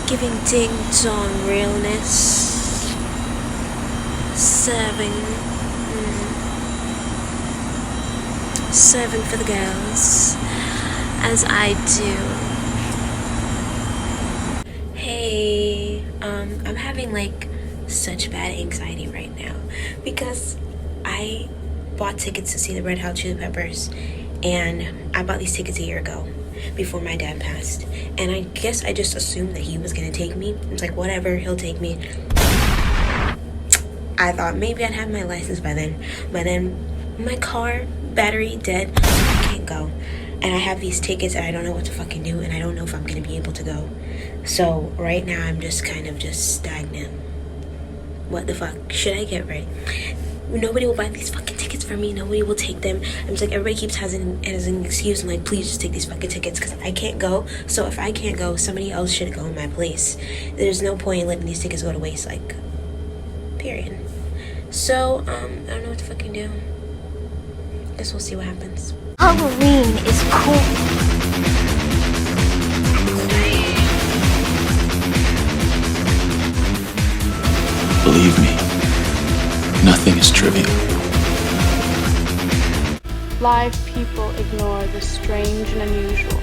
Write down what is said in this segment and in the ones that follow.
Giving ding dong realness. Serving for the girls, as I do. Hey, I'm having like such bad anxiety right now because I bought tickets to see the Red Hot Chili Peppers, and I bought these tickets a year ago before my dad passed, and I guess I just assumed that he was gonna take me. It's like, whatever, he'll take me. I thought maybe I'd have my license by then, but then my car battery dead, so I can't go, and I have these tickets and I don't know what to fucking do, and I don't know if I'm gonna be able to go. So right now I'm just kind of stagnant. What the fuck should I get right? Nobody will buy these fucking tickets for me. Nobody will take them. I'm just like, everybody keeps has an excuse. I'm like, please just take these fucking tickets because I can't go. So if I can't go, somebody else should go in my place. There's no point in letting these tickets go to waste, like, period. So I don't know what to fucking do. Guess we'll see what happens. Halloween is cool. Believe me, nothing is trivial. Live people ignore the strange and unusual.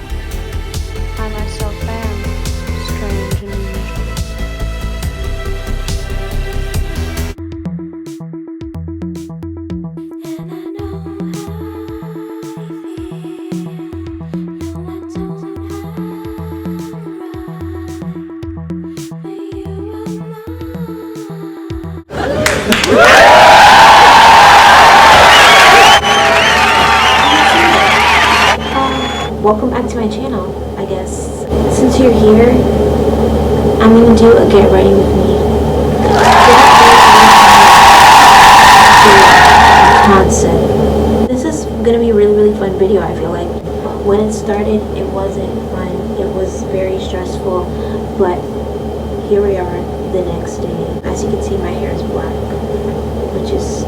I myself am strange and unusual. Welcome back to my channel, I guess. Since you're here, I'm gonna do a get ready with me concept. This is gonna be a really fun video, I feel like. When it started, it wasn't fun. It was very stressful, but here we are the next day. As you can see, my hair is black, which is,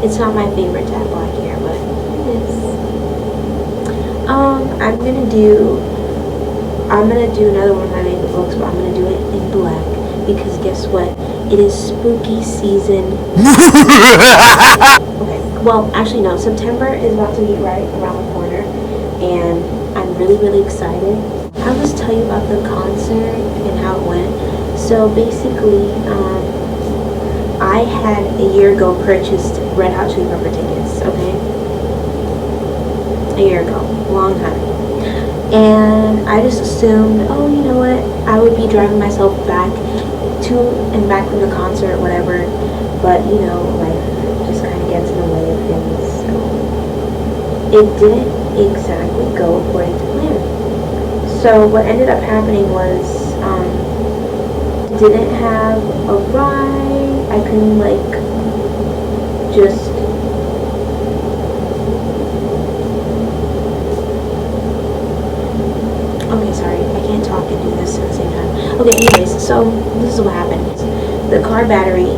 it's not my favorite to have black hair, but it is. I'm gonna do another one of my favorite books, but I'm gonna do it in black because guess what? It is spooky season. Okay, well, actually no, September is about to be right around the corner, and I'm really excited. I'll just tell you about the concert and how it went. So basically, I had a year ago purchased Red Hot Chili Pepper tickets, okay? A year ago, long time. And I just assumed, oh, you know what, I would be driving myself back to and back from the concert or whatever, but you know, life just kind of gets in the way of things, so it didn't exactly go according to plan. So what ended up happening was, didn't have a ride. I couldn't like just sorry, I can't talk and do this at the same time. Okay, anyways, so this is what happened. The car battery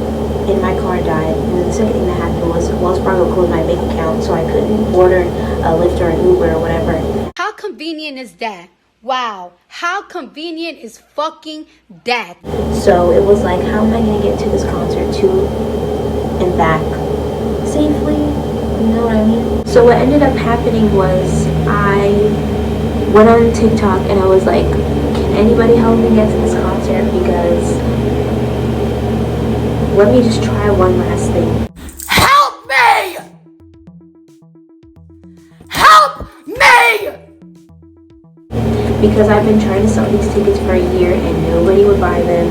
in my car died, and then the second thing that happened was Wells Fargo closed my bank account, so I couldn't order a Lyft or an Uber or whatever. How convenient is that? Wow, how convenient is fucking that? So it was like, how am I gonna get to this concert to and back safely? You know what I mean? So what ended up happening was I went on TikTok and I was like, can anybody help me get to this concert, because let me just try one last thing. Help me! Help me! Because I've been trying to sell these tickets for a year and nobody would buy them.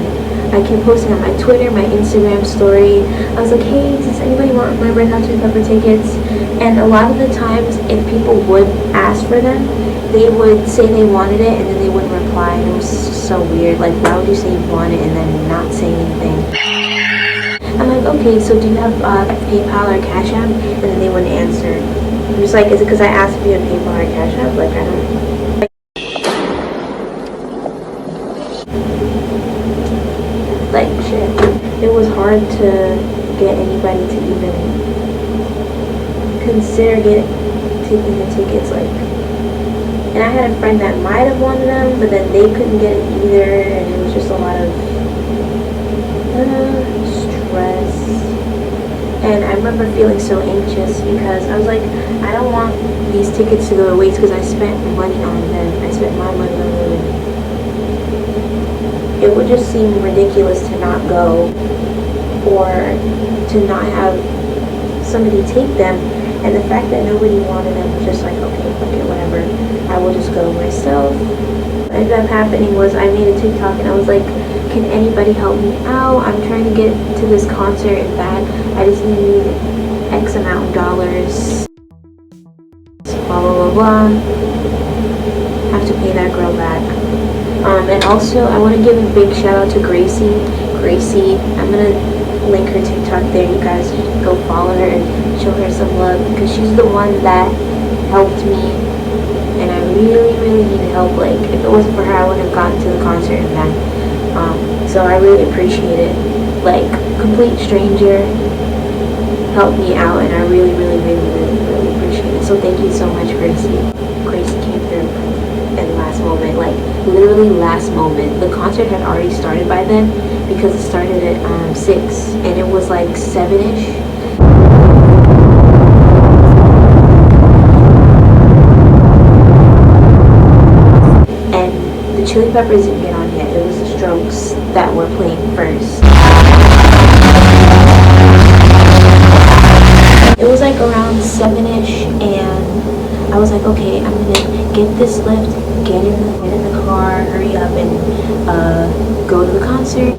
I kept posting on my Twitter, my Instagram story. I was like, hey, does anybody want my Red Hot Chili Pepper tickets? And a lot of the times, if people would ask for them, they would say they wanted it and then they wouldn't reply. And it was so weird. Like, why would you say you want it and then not say anything? I'm like, okay, so do you have PayPal or Cashapp? And then they wouldn't answer. I'm just like, is it because I asked if you had PayPal or Cashapp? Like, I don't. Like, shit. It was hard to get anybody to even consider taking the tickets, like. And I had a friend that might have wanted them, but then they couldn't get it either, and it was just a lot of of stress. And I remember feeling so anxious because I was like, I don't want these tickets to go to waste because I spent money on them. I spent my money on them. It would just seem ridiculous to not go or to not have somebody take them. And the fact that nobody wanted them was just like, okay, fuck it, whatever. I will just go myself. What ended up happening was I made a TikTok and I was like, can anybody help me out? I'm trying to get to this concert and back. I just need X amount of dollars. Blah, blah, blah, blah. Have to pay that girl back. And also, I want to give a big shout out to Gracie. Gracie, I'm going to link her TikTok there. You guys go follow her and show her some love because she's the one that helped me. And I really, really needed help. Like, if it wasn't for her, I wouldn't have gotten to the concert and back. So I really appreciate it. Like, complete stranger helped me out, and I really, really, really, really, really appreciate it. So thank you so much, Gracie. Gracie came through in the last moment, like literally last moment. The concert had already started by then because it started at 6, and it was like 7-ish. The Chili Peppers didn't get on yet. It was the Strokes that were playing first. It was like around 7-ish, and I was like, okay, I'm gonna get this lift, get in the car, hurry up, and go to the concert.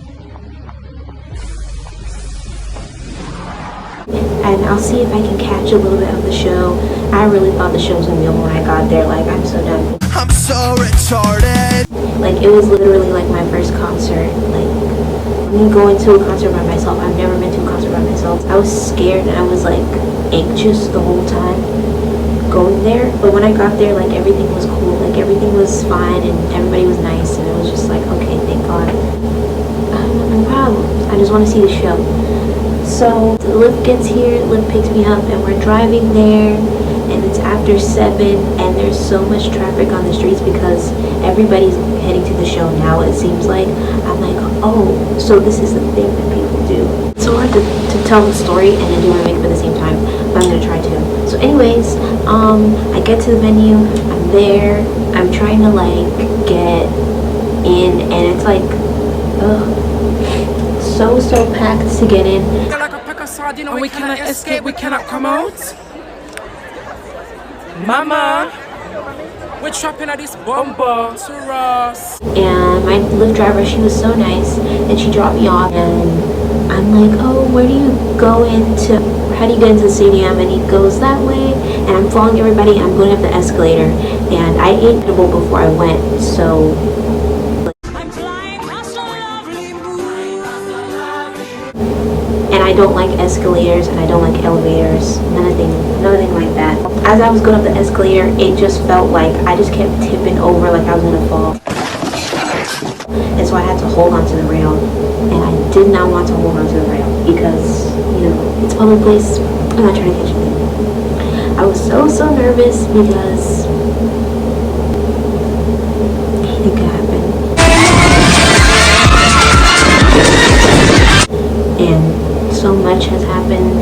And I'll see if I can catch a little bit of the show. I really thought the show was gonna be over when I got there. Like, I'm so done. I'm so retarded. Like, it was literally like my first concert. Like, me going to a concert by myself. I've never been to a concert by myself. I was scared and I was like anxious the whole time going there. But when I got there, like, everything was cool. Like, everything was fine and everybody was nice. And it was just like, okay, thank God. No problem. I just want to see the show. So the lift gets here, the lift picks me up, and we're driving there. And it's after 7, and there's so much traffic on the streets because everybody's heading to the show now, it seems like. I'm like, oh, so this is the thing that people do. It's so hard to tell the story and then do my makeup at the same time, but I'm gonna try to. So anyways, I get to the venue, I'm there, I'm trying to like get in, and it's like, so packed to get in. And we cannot escape, we cannot come out. Mama, we're trapping at this bumper to us. And my Lyft driver, she was so nice, and she dropped me off, and I'm like, oh, where do you go into, how do you get into the stadium? And he goes that way, and I'm following everybody, and I'm going up the escalator, and I ate edible before I went, so and I don't like escalators and I don't like elevators, nothing like that. As I was going up the escalator, it just felt like I just kept tipping over like I was gonna fall. And so I had to hold onto the rail, and I did not want to hold onto the rail because, you know, it's a public place. I'm not trying to catch anything. I was so nervous because anything could happen. And so much has happened,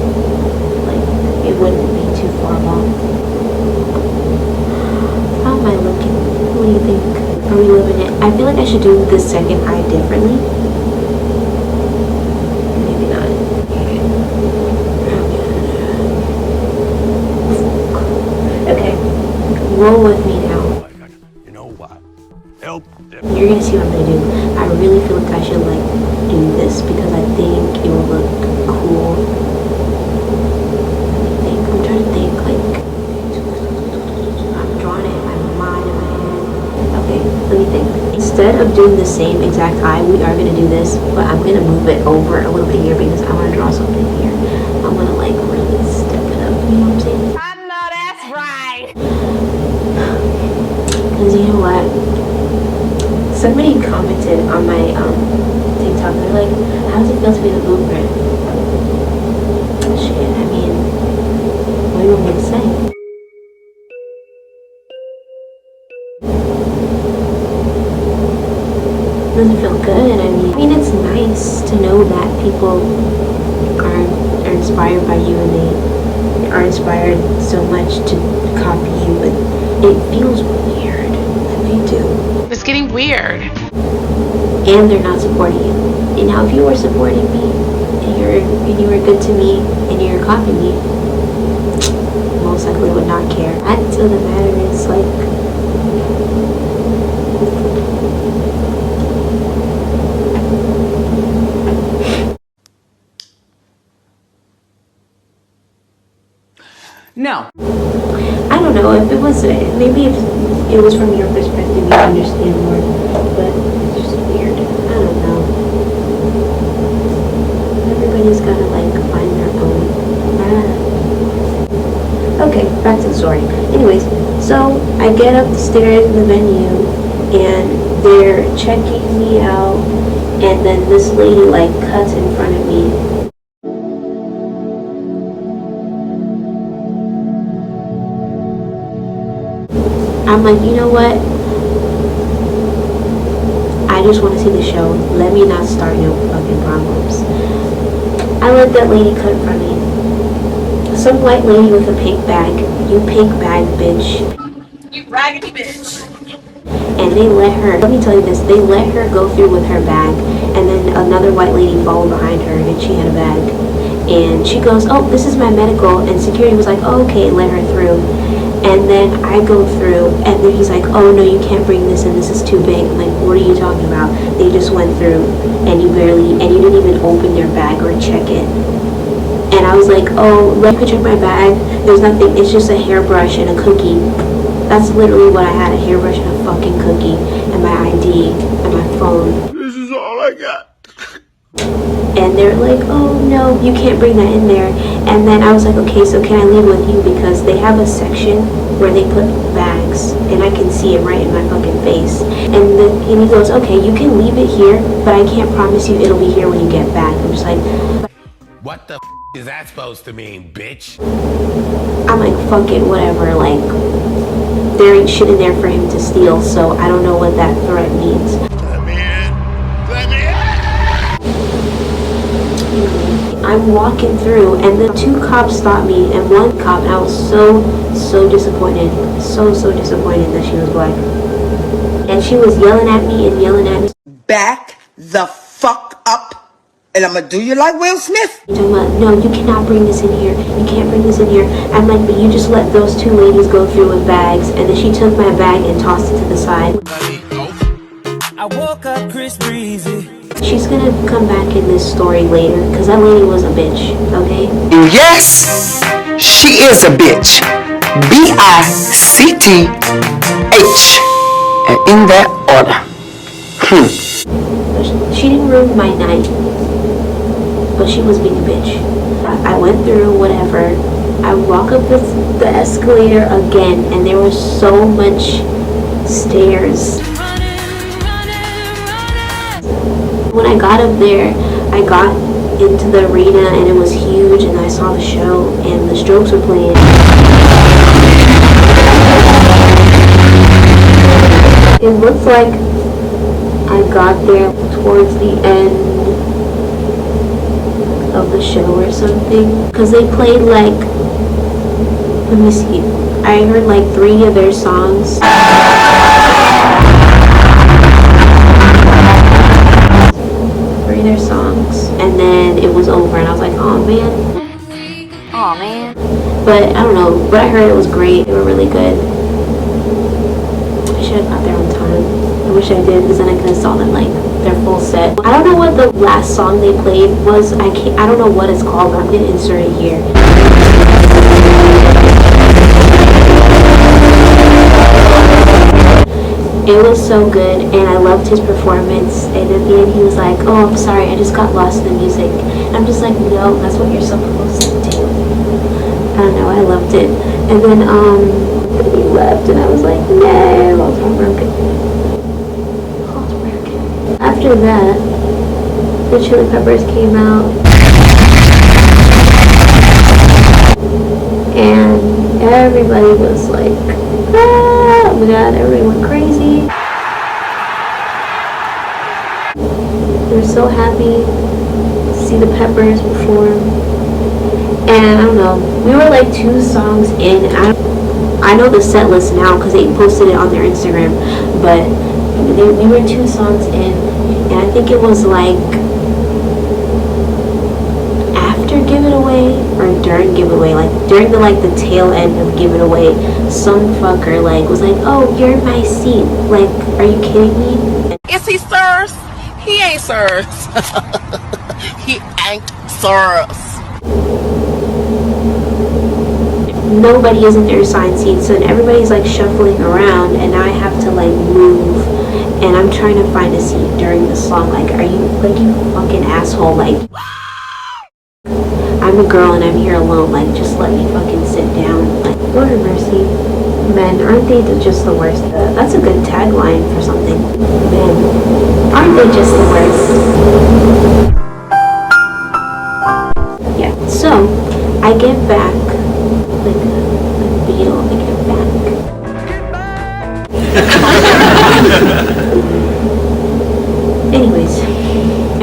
like, it wouldn't be too far long. How am I looking? What do you think? Are we living it? I feel like I should do the second eye differently. Maybe not. Okay, roll with me now. You know what? Help them. You're gonna see what I'm gonna do. I really feel like I should like do this because I think it will look cool. I'm trying to think, like, I'm drawing it in my mind, in my head. Okay, let me think. Instead of doing the same exact eye, we are gonna do this, but I'm gonna move it over a little bit here because I wanna draw something here. I'm gonna like really step it up, you know what I'm saying? I know that's right. Because you know what? Somebody commented on my TikTok, they're like, how does it feel to be the blueprint? Shit, I mean, what do you want me to say? Does it feel good? good. I mean, it's nice to know that people are inspired by you and they are inspired so much to copy you, but it feels weird when they do. It's getting weird. And they're not supporting you. And now if you were supporting me and you were good to me and you're copying me, most likely would not care. Until the matter is like, no. I don't know if it was, maybe if it was from your perspective, you understand more, but it's just weird. I don't know. Everybody's gotta like find their own. Okay, back to the story. Anyways, so I get up the stairs in the venue and they're checking me out, and then this lady like cuts in front of me. I'm like, you know what? I just want to see the show. Let me not start no fucking problems. I let that lady cut in front of me. Some white lady with a pink bag. You pink bag, bitch. You raggedy bitch. And they let her, let me tell you this, they let her go through with her bag, and then another white lady followed behind her and she had a bag. And she goes, oh, this is my medical, and security was like, oh, okay, let her through. And then I go through, and then he's like, oh no, you can't bring this in, this is too big. I'm like, what are you talking about? They just went through, and you didn't even open your bag or check it. And I was like, oh, let me check my bag. There's nothing, it's just a hairbrush and a cookie. That's literally what I had, a hairbrush and a fucking cookie, and my ID, and my phone. This is all I got. And they're like, oh no, you can't bring that in there. And then I was like, okay, so can I leave with you? Because they have a section where they put bags, and I can see it right in my fucking face. And he goes, okay, you can leave it here, but I can't promise you it'll be here when you get back. I'm just like, what the is that supposed to mean, bitch? I'm like, fuck it, whatever. Like, there ain't shit in there for him to steal, so I don't know what that threat means. Let me in. Let me in. I'm walking through, and then 2 cops stopped me, and 1 cop, and I was so disappointed. So disappointed that she was black. And she was yelling at me and yelling at me. Back the fuck up, and I'm gonna do you like Will Smith. You're talking about, no, you cannot bring this in here. You can't bring this in here. I'm like, but you just let those 2 ladies go through with bags, and then she took my bag and tossed it to the side. I woke up Chris Breezy. She's gonna come back in this story later, because that lady was a bitch, okay? Yes, she is a bitch. B-I-C-T-H. And in that order. She didn't ruin my night, but she was being a bitch. I went through whatever. I walk up the escalator again, and there was so much stairs. When I got up there, I got into the arena, and it was huge, and I saw the show, and the Strokes were playing. It looks like I got there towards the end of the show or something, because they played like, let me see, I heard like 3 of their songs. 3 of their songs, and then it was over, and I was like, oh man. Aw, man. But I don't know, but I heard it was great. They were really good. I should have got there on time. I wish I did, because then I could have saw them like their full set. I don't know what the last song they played was. I don't know what it's called, but I'm gonna insert it here. It was so good, and I loved his performance. And at the end, he was like, "Oh, I'm sorry, I just got lost in the music." And I'm just like, "No, that's what you're supposed to do." I don't know, I loved it. And then he left, and I was like, "No, I was heartbroken." After that, the Chili Peppers came out, and everybody was like, oh my god, everybody went crazy. We were so happy to see the Peppers perform. And I don't know, we were like 2 songs in. I know the set list now because they posted it on their Instagram, but we were 2 songs in, and I think it was like after Give It Away or during Give It Away, like during the tail end of Give It Away, some fucker like was like, "Oh, you're in my seat." Like, are you kidding me? Is he sirs? He ain't sirs. He ain't sirs. Nobody is in their assigned seats, so everybody's like shuffling around, and now I have to like move, and I'm trying to find a seat during the song. Like, are you you fucking asshole? Like, I'm a girl and I'm here alone. Like, just let me fucking sit down. Like, Lord have mercy. Men, aren't they just the worst? That's a good tagline for something. Men, aren't they just the worst? Yeah. So I get back. Like a beetle, I get back. Anyways,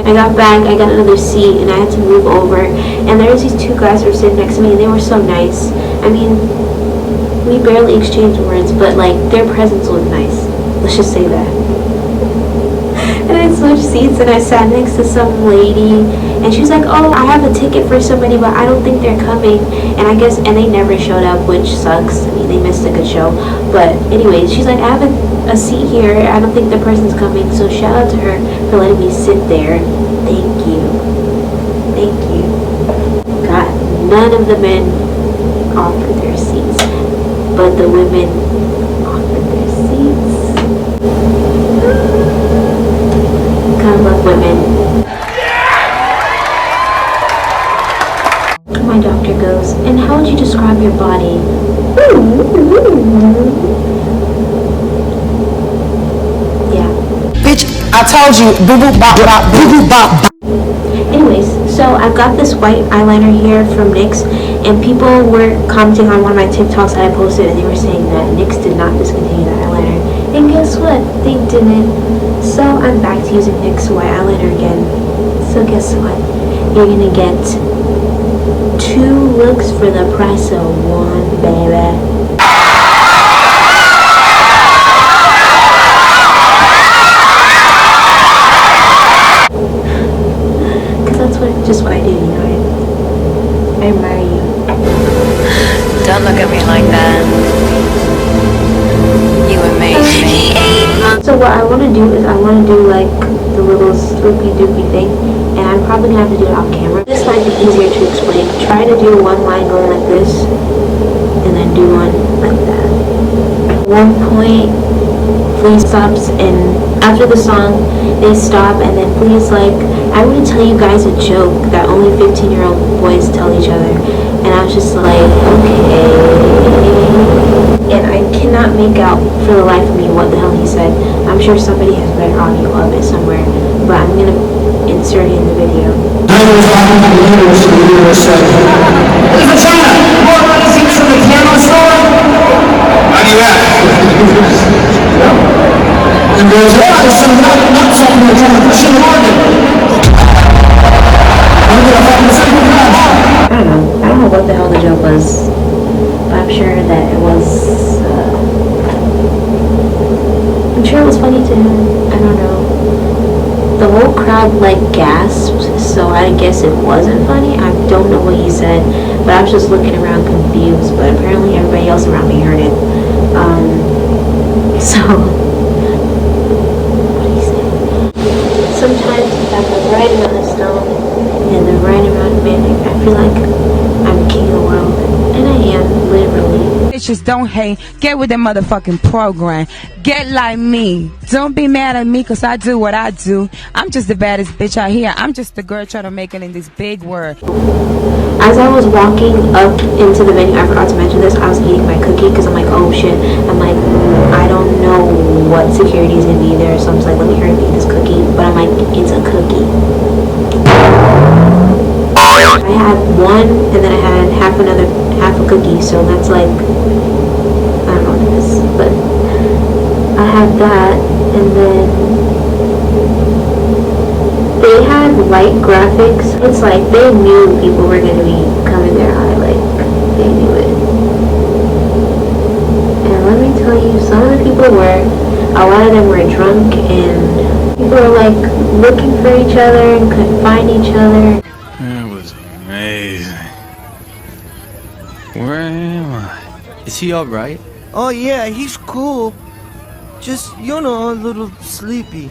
I got back, I got another seat, and I had to move over, and there was these 2 guys who were sitting next to me, and they were so nice. I mean, we barely exchanged words, but like, their presence was nice. Let's just say that. And I switched seats, and I sat next to some lady, and she was like, "Oh, I have a ticket for somebody, but I don't think they're coming." And they never showed up, which sucks. I mean, they missed a good show. But anyways, she's like, "I have a seat here. I don't think the person's coming." So shout out to her for letting me sit there. Thank you. Thank you. God, none of the men offered their seats, but the women offered their seats. God love women. My doctor goes, "And how would you describe your body?" Yeah. Bitch, I told you, boo boo bop bop, boo boo bop. Anyways, so I've got this white eyeliner here from NYX, and people were commenting on one of my TikToks that I posted, and they were saying that NYX did not discontinue the eyeliner. And guess what? They didn't. So I'm back to using NYX white eyeliner again. So guess what? You're gonna get 2 looks for the price of 1, baby. Just what I do, you know. I admire you. Don't look at me like that. You amaze me. So what I want to do is I want to do like the little swoopy doopy thing, and I'm probably gonna have to do it off camera. This might be easier to explain. Try to do one line going like this, and then do one like that. One point, please stops, and after the song, they stop, and then please I want to tell you guys a joke that only 15-year-old boys tell each other. And I was just like, okay. And I cannot make out for the life of me what the hell he said. I'm sure somebody has better audio of it somewhere, but I'm going to insert it in the video. I don't know what the hell the joke was, but I'm sure that it was, I'm sure it was funny to him. I don't know. The whole crowd gasped, so I guess it wasn't funny. I don't know what he said, but I was just looking around confused, but apparently everybody else around me heard it. So, what did he say? Sometimes if I'm the right amount of stone and the right amount of manic, I feel like I'm king of the world. And I am, literally. Bitches don't hate. Get with the motherfucking program. Get like me. Don't be mad at me because I do what I do. I'm just the baddest bitch out here. I'm just the girl trying to make it in this big world. As I was walking up into the venue, I forgot to mention this, I was eating my cookie because I'm like, oh shit. I'm like, I don't know what security is going to be there. So I'm just like, let me hurry and eat this cookie. But I'm like, it's a cookie. I had one, and then I had half a cookie, so that's like, I don't know what it is, but I had that, and then light graphics. It's like they knew people were gonna be coming there high, like they knew it. And let me tell you, some of the people were, a lot of them were drunk, and people were like looking for each other and couldn't find each other. That was amazing. Where am I? Is he alright? Oh yeah, he's cool. Just, you know, a little sleepy.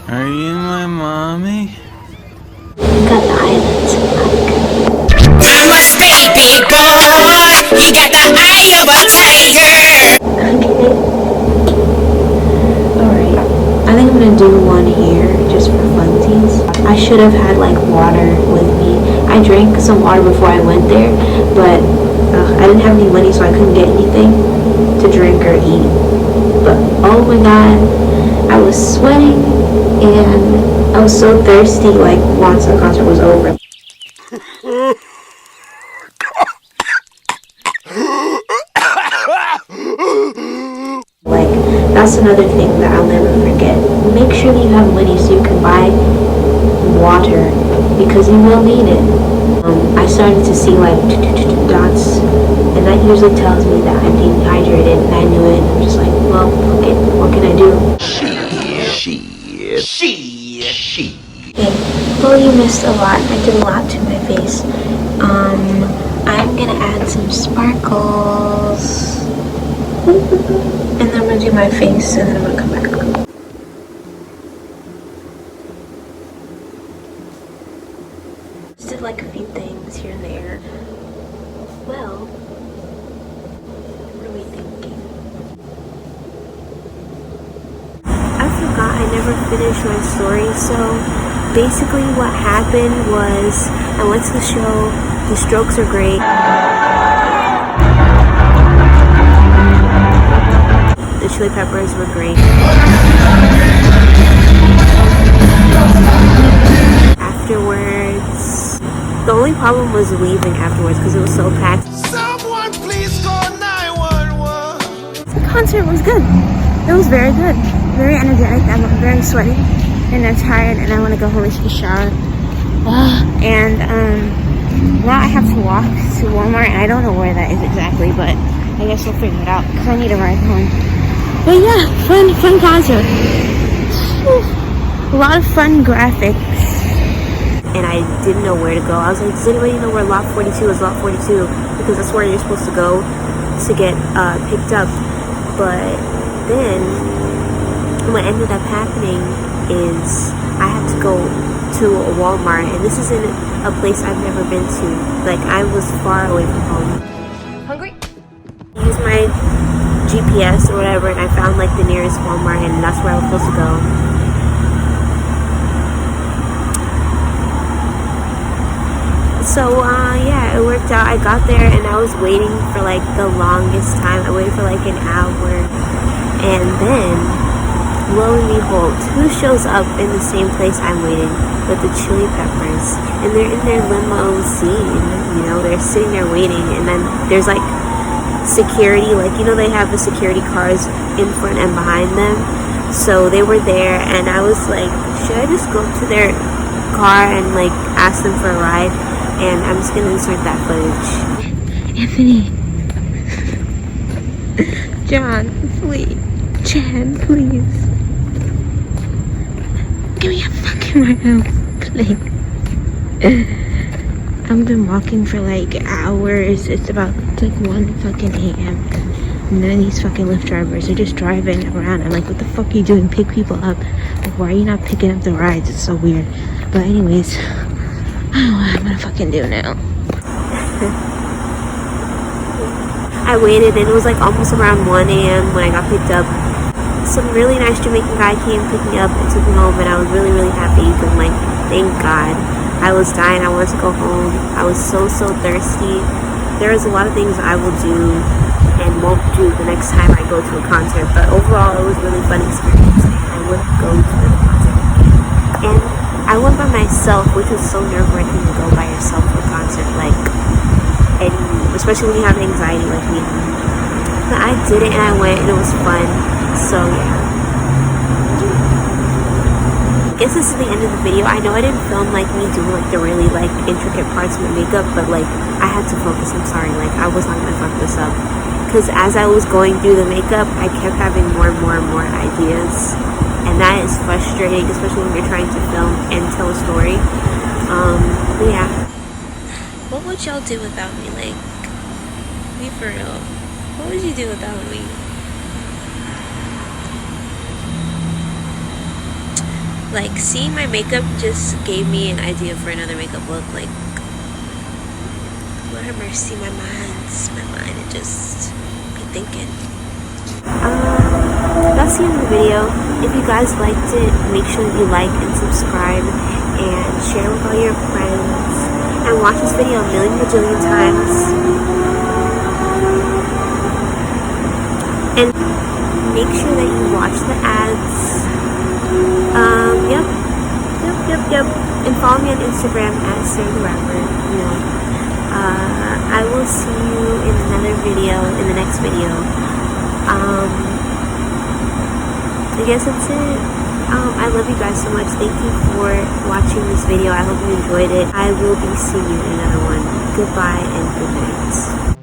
Are you my mommy? Got the highlights. I must stay big boy. He got the eye of a tiger. Okay. Alright. I think I'm gonna do one here just for funsies. I should have had like water with me. I drank some water before I went there, but I didn't have any money, so I couldn't get anything to drink or eat. But oh my god, I was sweating and I was so thirsty like once the concert was over. Like, that's another thing that I'll never forget. Make sure that you have money so you can buy water, because you will need it. I started to see like dots, and that usually tells me that I'm dehydrated, and I knew it. I'm just like, well, fuck it, what can I do? She. Okay, well, you missed a lot. I did a lot to my face. I'm gonna add some sparkles, and then I'm gonna do my face, and then I'm gonna come back. Just did like a few things here and there. Well, what are we thinking? I forgot I never finished my story, so basically what happened was I went to the show. The Strokes are great. The Chili Peppers were great. Afterwards, the only problem was leaving afterwards because it was so packed. Someone please call 911. The concert was good. It was very good. Very energetic. I'm very sweaty and I'm tired and I want to go home and take a shower. Now I have to walk to Walmart and I don't know where that is exactly, but I guess we'll figure it out because I need a ride home. But yeah, fun concert. A lot of fun graphics. And I didn't know where to go. I was like, does anybody know where lot 42 is? Lot 42, because that's where you're supposed to go to get picked up. But then what ended up happening is I had to go to a Walmart, and this isn't a place I've never been to. Like, I was far away from home. Hungry? I used my GPS or whatever, and I found like the nearest Walmart, and that's where I was supposed to go. So yeah, it worked out. I got there and I was waiting for like the longest time. I waited for like an hour, and then lo and behold, who shows up in the same place I'm waiting? But the Chili Peppers, and they're in their limousine. You know, they're sitting there waiting, and then there's like security, like, you know, they have the security cars in front and behind them. So they were there, and I was like, should I just go up to their car and like ask them for a ride? And I'm just gonna insert that footage. Anthony, John, please, Jan, please, give me a fucking ride, please. I've been walking for like hours. It's about like 1 fucking a.m. And then these fucking Lyft drivers are just driving around. I'm like, what the fuck are you doing? Pick people up. Like, why are you not picking up the rides? It's so weird. But anyways, I don't know what I'm gonna fucking do now. I waited, and it was like almost around 1 a.m. when I got picked up. Some really nice Jamaican guy came, picked me up, and took me home, and I was really, really happy. Because, like, thank God. I was dying. I wanted to go home. I was so thirsty. There's a lot of things I will do and won't do the next time I go to a concert. But overall, it was a really fun experience. I would go to the concert. And I went by myself, which was so nerve-wracking to go by yourself to a concert. Like, and especially when you have anxiety like me. But I did it, and I went, and it was fun. So, yeah. guess this is the end of the video. I know I didn't film like me doing like the really like intricate parts of my makeup, but like I had to focus. I'm sorry, like I was not gonna fuck this up, because as I was going through the makeup, I kept having more ideas, and that is frustrating, especially when you're trying to film and tell a story. But yeah, what would y'all do without me? Like, be for real, what would you do without me? Like, seeing my makeup just gave me an idea for another makeup look. Like, Lord have mercy, my mind, it just be thinking. That's the end of the video. If you guys liked it, make sure that you like and subscribe and share with all your friends, and watch this video a million bajillion times. And make sure that you watch the ads. Yep. And follow me on Instagram at ゚crescent. You know, I will see you in another video, in the next video. I guess that's it. I love you guys so much. Thank you for watching this video. I hope you enjoyed it. I will be seeing you in another one. Goodbye and good night.